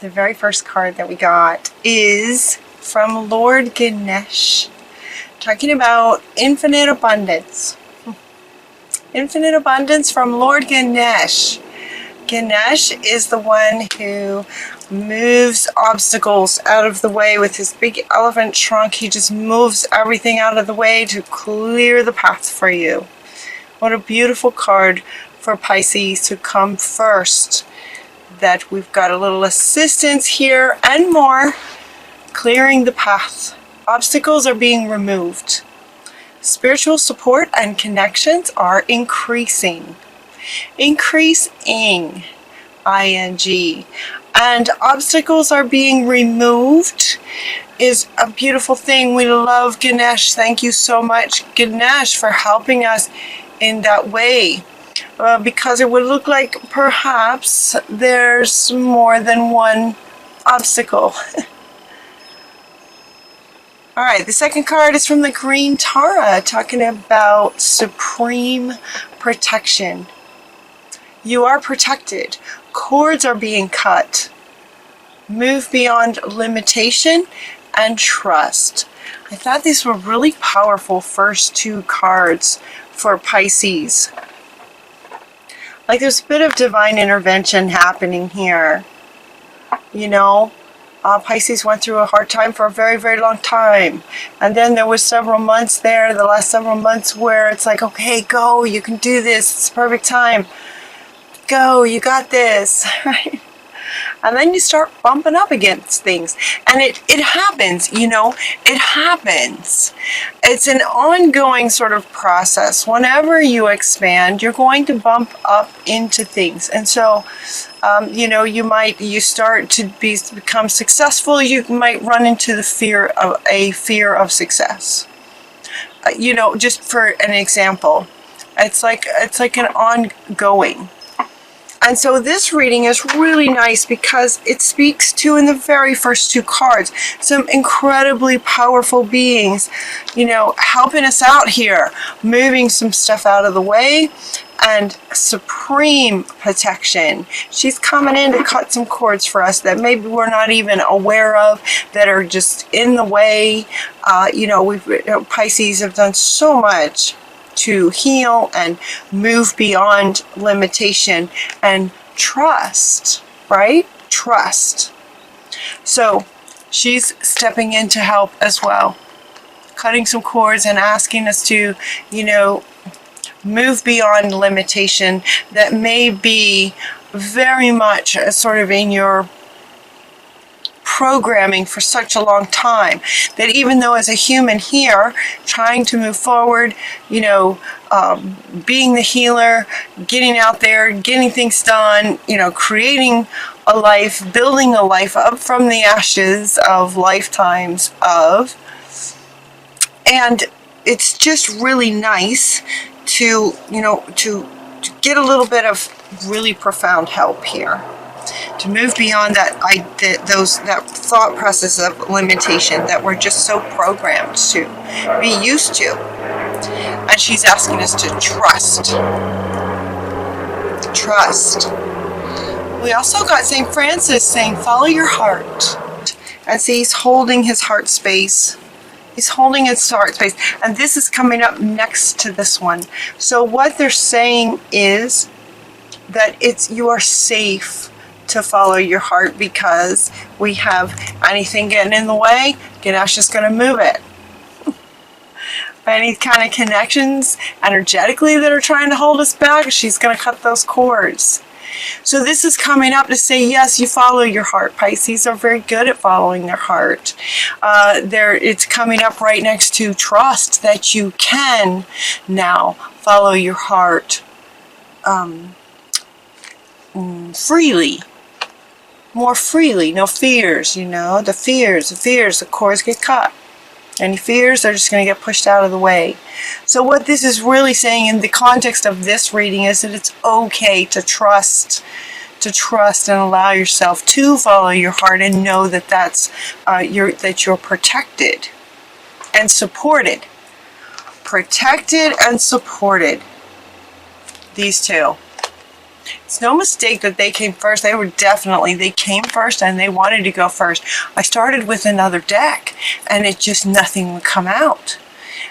the very first card that we got is from Lord Ganesh, talking about infinite abundance. Infinite abundance from Lord Ganesh. Ganesh is the one who moves obstacles out of the way with his big elephant trunk. He just moves everything out of the way to clear the path for you. What a beautiful card for Pisces to come first. That we've got a little assistance here and more, clearing the path. Obstacles are being removed. Spiritual support and connections are increasing. Increasing, ing. And obstacles are being removed is a beautiful thing. We love Ganesh. Thank you so much, Ganesh, for helping us in that way. Because it would look like perhaps there's more than one obstacle. Alright, the second card is from the Green Tara, talking about supreme protection. You are protected. Cords are being cut. Move beyond limitation and trust. I thought these were really powerful first two cards for Pisces. Like there's a bit of divine intervention happening here. You know, Pisces went through a hard time for a very, very long time. And then there was several months there, the last several months, where it's like, okay, go, you can do this, it's the perfect time. Go, you got this, right? And then you start bumping up against things. And it happens, you know, it happens. It's an ongoing sort of process. Whenever you expand, you're going to bump up into things. And so, you know, you start to become successful, you might run into the fear of success. You know, just for an example, it's like an ongoing. And so this reading is really nice because it speaks to, in the very first two cards, some incredibly powerful beings, you know, helping us out here, moving some stuff out of the way, and supreme protection. She's coming in to cut some cords for us that maybe we're not even aware of, that are just in the way. You know, Pisces have done so much to heal and move beyond limitation and trust, right? Trust. So she's stepping in to help as well, cutting some cords and asking us to, you know, move beyond limitation that may be very much sort of in your programming for such a long time, that even though as a human here trying to move forward, you know, being the healer, getting out there, getting things done, you know, creating a life, building a life up from the ashes of lifetimes of, and it's just really nice to, you know, to get a little bit of really profound help here, to move beyond that thought process of limitation that we're just so programmed to be used to. And she's asking us to trust. Trust. We also got St. Francis saying, follow your heart. As he's holding his heart space. He's holding his heart space. And this is coming up next to this one. So what they're saying is that you are safe to follow your heart, because we have anything getting in the way, Ganesh is going to move it. Any kind of connections energetically that are trying to hold us back, she's going to cut those cords. So this is coming up to say, yes, you follow your heart. Pisces are very good at following their heart. It's coming up right next to trust, that you can now follow your heart freely. More freely, no fears, you know, the cords get cut. Any fears, they're just going to get pushed out of the way. So what this is really saying in the context of this reading is that it's okay to trust and allow yourself to follow your heart, and know that you're protected and supported. Protected and supported. These two. It's no mistake that they came first. They came first and they wanted to go first. I started with another deck and it just, nothing would come out.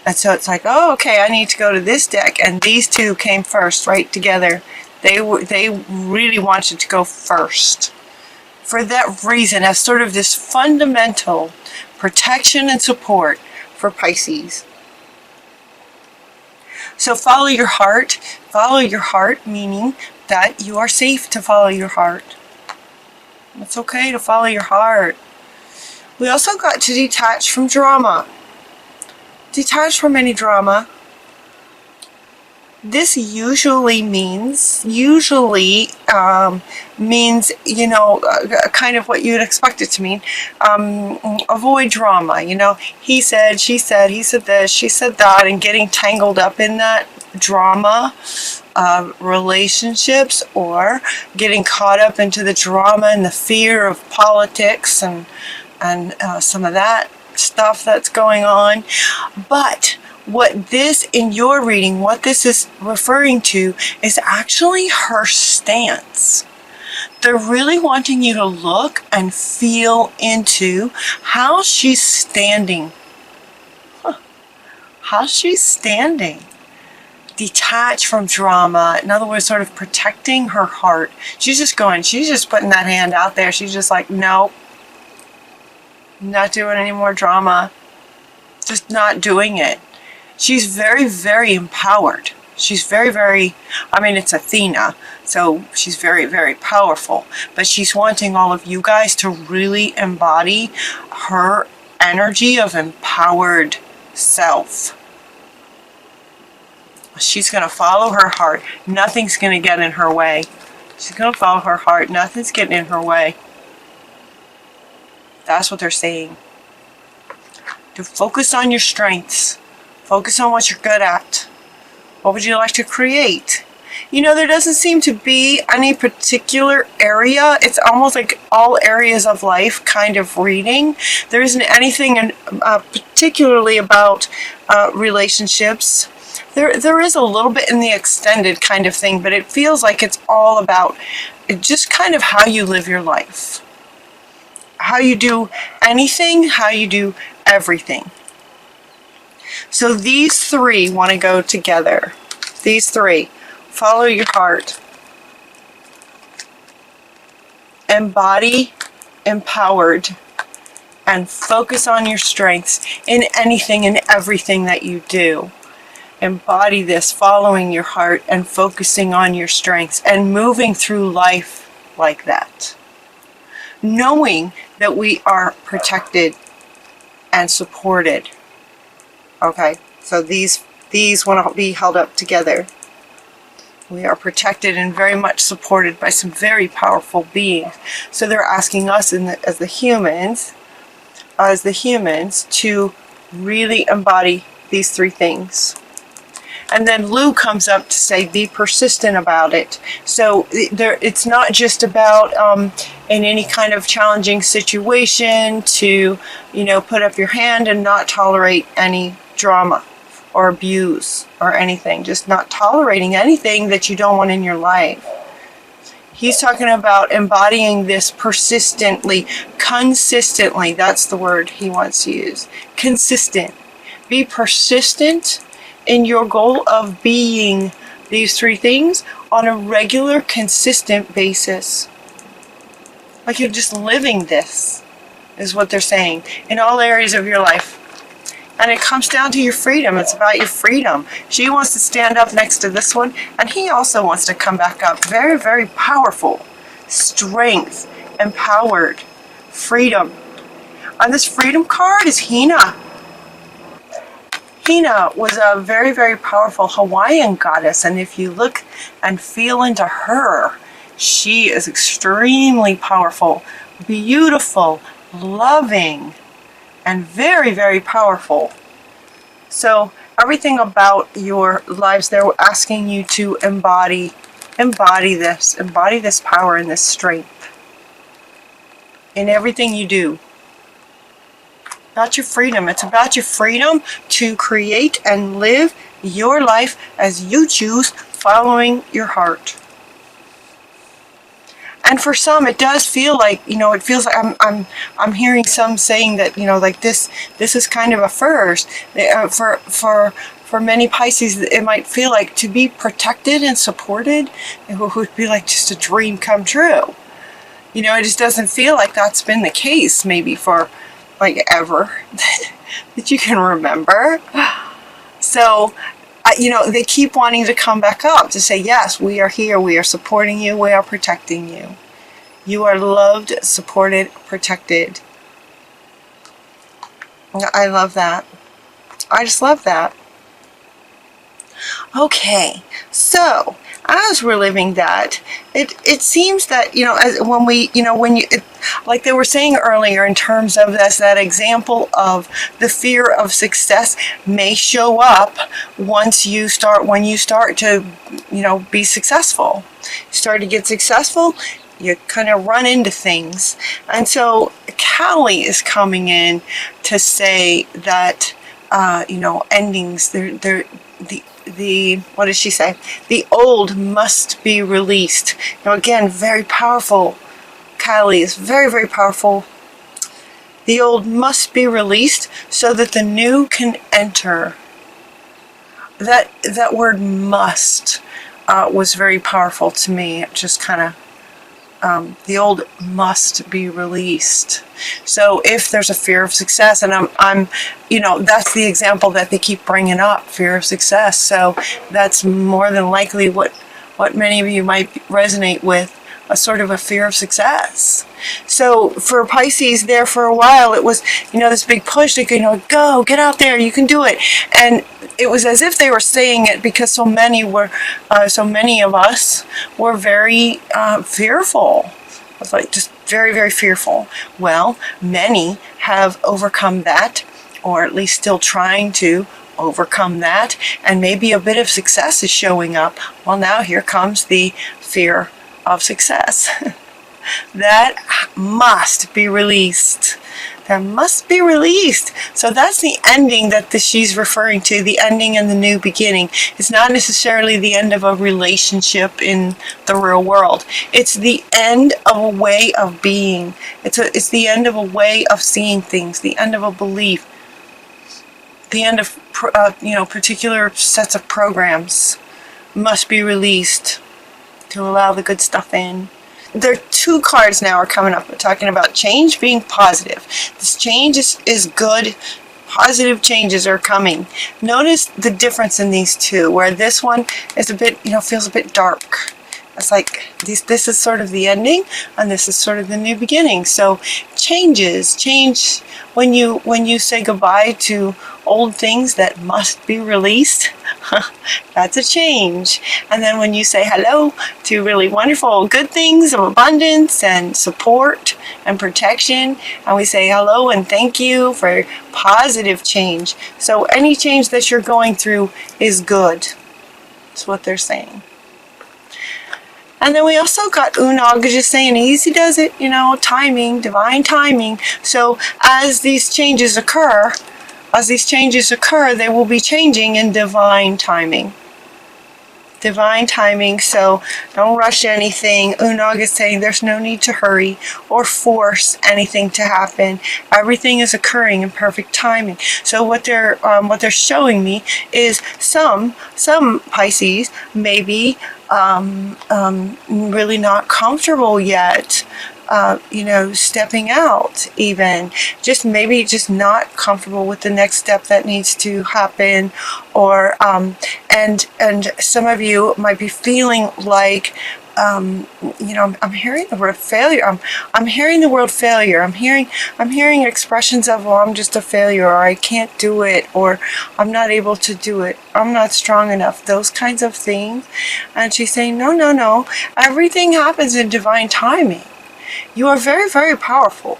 And so it's like, oh, okay, I need to go to this deck. And these two came first, right together. They really wanted to go first. For that reason, as sort of this fundamental protection and support for Pisces. So follow your heart. Follow your heart, meaning that you are safe to follow your heart. It's okay to follow your heart. We also got to detach from drama. Detach from any drama. This usually means, you know, kind of what you'd expect it to mean. Avoid drama, you know. He said, she said, he said this, she said that, and getting tangled up in that drama of relationships, or getting caught up into the drama and the fear of politics and some of that stuff that's going on. But what this, in your reading, what this is referring to is actually her stance. They're really wanting you to look and feel into how she's standing. How she's standing. Detach from drama. In other words, sort of protecting her heart. She's just putting that hand out there. She's just like, nope. Not doing any more drama. Just not doing it. She's very, very empowered. She's very, very, I mean, it's Athena, so she's very, very powerful. But she's wanting all of you guys to really embody her energy of empowered self. She's going to follow her heart. Nothing's going to get in her way. She's going to follow her heart. Nothing's getting in her way. That's what they're saying. To focus on your strengths. Focus on what you're good at. What would you like to create? You know, there doesn't seem to be any particular area. It's almost like all areas of life kind of reading. There isn't anything particularly about relationships. There is a little bit in the extended kind of thing, but it feels like it's all about just kind of how you live your life. How you do anything, how you do everything. So these three want to go together. These three. Follow your heart. Embody empowered. And focus on your strengths in anything and everything that you do. Embody this, following your heart and focusing on your strengths and moving through life like that. Knowing that we are protected and supported. Okay, so these want to be held up together. We are protected and very much supported by some very powerful beings. So they're asking us as the humans, to really embody these three things. And then Lou comes up to say, be persistent about it. So it's not just about in any kind of challenging situation to, you know, put up your hand and not tolerate any drama or abuse or anything. Just not tolerating anything that you don't want in your life. He's talking about embodying this persistently, consistently. That's the word he wants to use. Consistent. Be persistent in your goal of being these three things on a regular, consistent basis. Like you're just living this, is what they're saying, in all areas of your life. And it comes down to your freedom. It's about your freedom. She wants to stand up next to this one, and he also wants to come back up. Very, very powerful. Strength, empowered, freedom. And this freedom card is Hina. Hina was a very, very powerful Hawaiian goddess, and if you look and feel into her, she is extremely powerful, beautiful, loving, and very, very powerful. So everything about your lives, they're asking you to embody this power and this strength in everything you do. About your freedom. It's about your freedom to create and live your life as you choose, following your heart. And for some, it does feel like, it feels like I'm hearing some saying that, like this is kind of a first. For many Pisces, it might feel like to be protected and supported, it would be like just a dream come true. It just doesn't feel like that's been the case maybe for like ever that you can remember. So, they keep wanting to come back up to say, yes, we are here, we are supporting you, we are protecting you. You are loved, supported, protected. I love that. I just love that. Okay, so as we're living that, it seems that, like they were saying earlier, in terms of that example of the fear of success may show up when you start to, be successful. You start to get successful, you kind of run into things. And so Callie is coming in to say that, endings, what does she say? The old must be released. Again, very powerful. Kylie is very, very powerful. The old must be released so that the new can enter. That word must was very powerful to me. It just kind of, the old must be released. So if there's a fear of success, and I'm that's the example that they keep bringing up, fear of success. So that's more than likely what many of you might resonate with, a sort of a fear of success. So for Pisces there for a while, it was, this big push to, go, get out there, you can do it. And it was as if they were saying it because so many of us were very fearful. It was like just very, very fearful. Well, many have overcome that, or at least still trying to overcome that, and maybe a bit of success is showing up. Well, now here comes the fear of success. That must be released. That must be released. So that's the ending that she's referring to, the ending and the new beginning. It's not necessarily the end of a relationship in the real world. It's the end of a way of being. It's the end of a way of seeing things, the end of a belief, the end of particular sets of programs must be released to allow the good stuff in. There are two cards now are coming up. We're talking about change being positive. This change is good. Positive changes are coming. Notice the difference in these two, where this one is a bit, feels a bit dark. It's like this is sort of the ending, and this is sort of the new beginning. So change when you say goodbye to old things that must be released. That's a change. And then when you say hello to really wonderful good things of abundance and support and protection, and we say hello and thank you for positive change. So any change that you're going through is good. That's what they're saying. And then we also got Unog just saying easy does it, timing, divine timing. So as these changes occur, they will be changing in divine timing. Divine timing, so don't rush anything. Unog is saying there's no need to hurry or force anything to happen. Everything is occurring in perfect timing. So what they're showing me is some Pisces maybe really not comfortable yet, stepping out, even just not comfortable with the next step that needs to happen, or and some of you might be feeling like I'm hearing the word failure. I'm hearing the word failure. I'm hearing expressions of, well, I'm just a failure, or I can't do it, or I'm not able to do it, I'm not strong enough, those kinds of things. And she's saying, no, everything happens in divine timing. You are very, very powerful.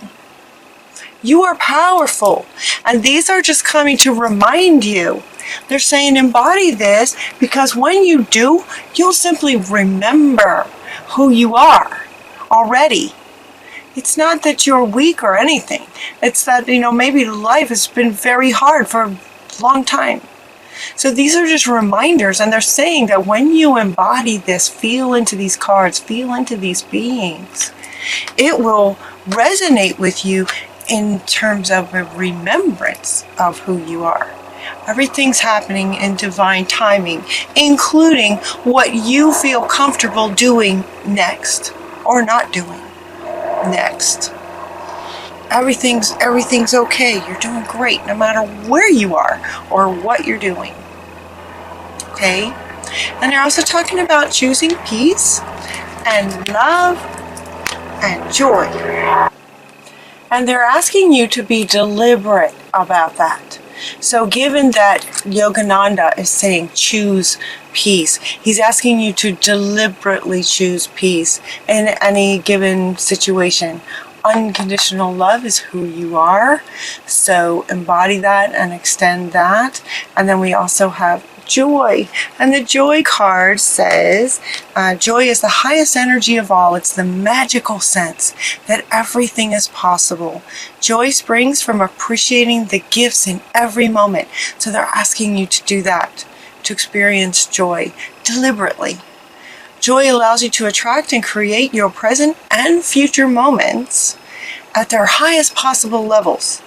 You are powerful. And these are just coming to remind you. They're saying embody this, because when you do, you'll simply remember who you are already. It's not that you're weak or anything. It's that, maybe life has been very hard for a long time. So these are just reminders, and they're saying that when you embody this, feel into these cards, feel into these beings, it will resonate with you in terms of a remembrance of who you are. Everything's happening in divine timing, including what you feel comfortable doing next or not doing next. Everything's okay. You're doing great no matter where you are or what you're doing. Okay? And they're also talking about choosing peace and love and joy. And they're asking you to be deliberate about that. So given that Yogananda is saying choose peace, he's asking you to deliberately choose peace in any given situation. Unconditional love is who you are, so embody that and extend that. And then we also have joy, and the joy card says joy is the highest energy of all. It's the magical sense that everything is possible. Joy springs from appreciating the gifts in every moment. So they're asking you to do that, to experience joy deliberately. Joy allows you to attract and create your present and future moments at their highest possible levels.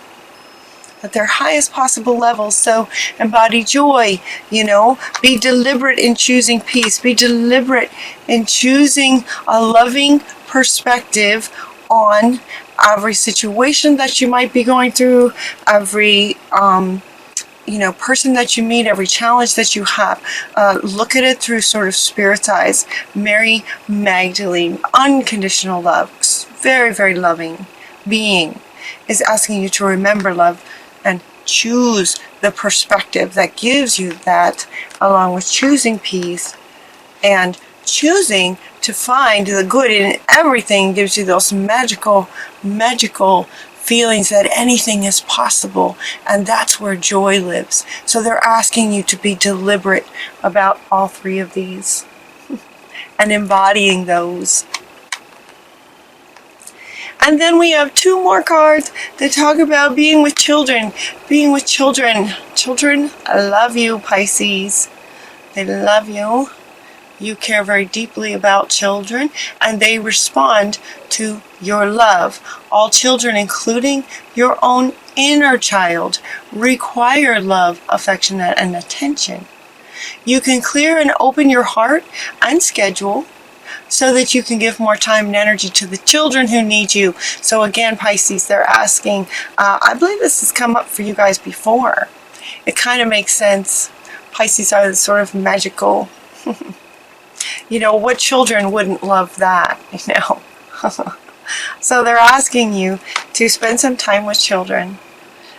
At their highest possible levels. So embody joy, be deliberate in choosing peace. Be deliberate in choosing a loving perspective on every situation that you might be going through, every person that you meet, every challenge that you have. Look at it through sort of spirit's eyes. Mary Magdalene, unconditional love, very, very loving being, is asking you to remember love and choose the perspective that gives you that, along with choosing peace and choosing to find the good in everything. Gives you those magical feelings that anything is possible, and that's where joy lives. So they're asking you to be deliberate about all three of these and embodying those. And then we have two more cards that talk about being with children. Being with children. Children love you, Pisces. They love you. You care very deeply about children, and they respond to your love. All children, including your own inner child, require love, affection, and attention. You can clear and open your heart and schedule so that you can give more time and energy to the children who need you. So again, Pisces, they're asking, I believe this has come up for you guys before. It kind of makes sense. Pisces are sort of magical. What children wouldn't love that, So they're asking you to spend some time with children.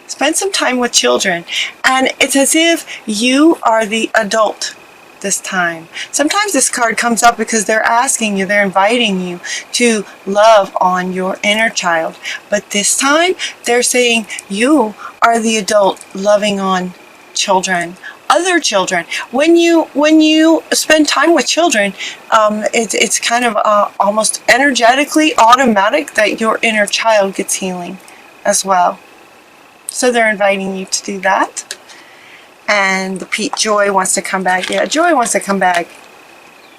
Spend some time with children. And it's as if you are the adult this time. Sometimes this card comes up because they're asking you, they're inviting you to love on your inner child. But this time, they're saying you are the adult loving on children. Other children. When you spend time with children, it's kind of almost energetically automatic that your inner child gets healing as well. So they're inviting you to do that. And the joy wants to come back. Yeah, joy wants to come back.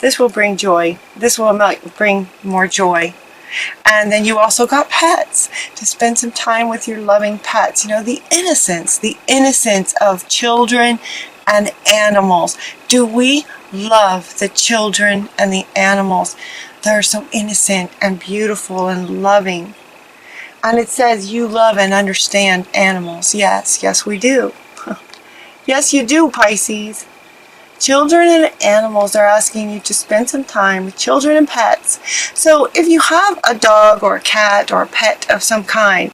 This will bring joy. This will bring more joy. And then you also got pets, to spend some time with your loving pets. The innocence of children and animals. Do we love the children and the animals that are so innocent and beautiful and loving? And it says you love and understand animals. Yes, we do. Yes, you do, Pisces. Children and animals are asking you to spend some time with children and pets. So if you have a dog or a cat or a pet of some kind,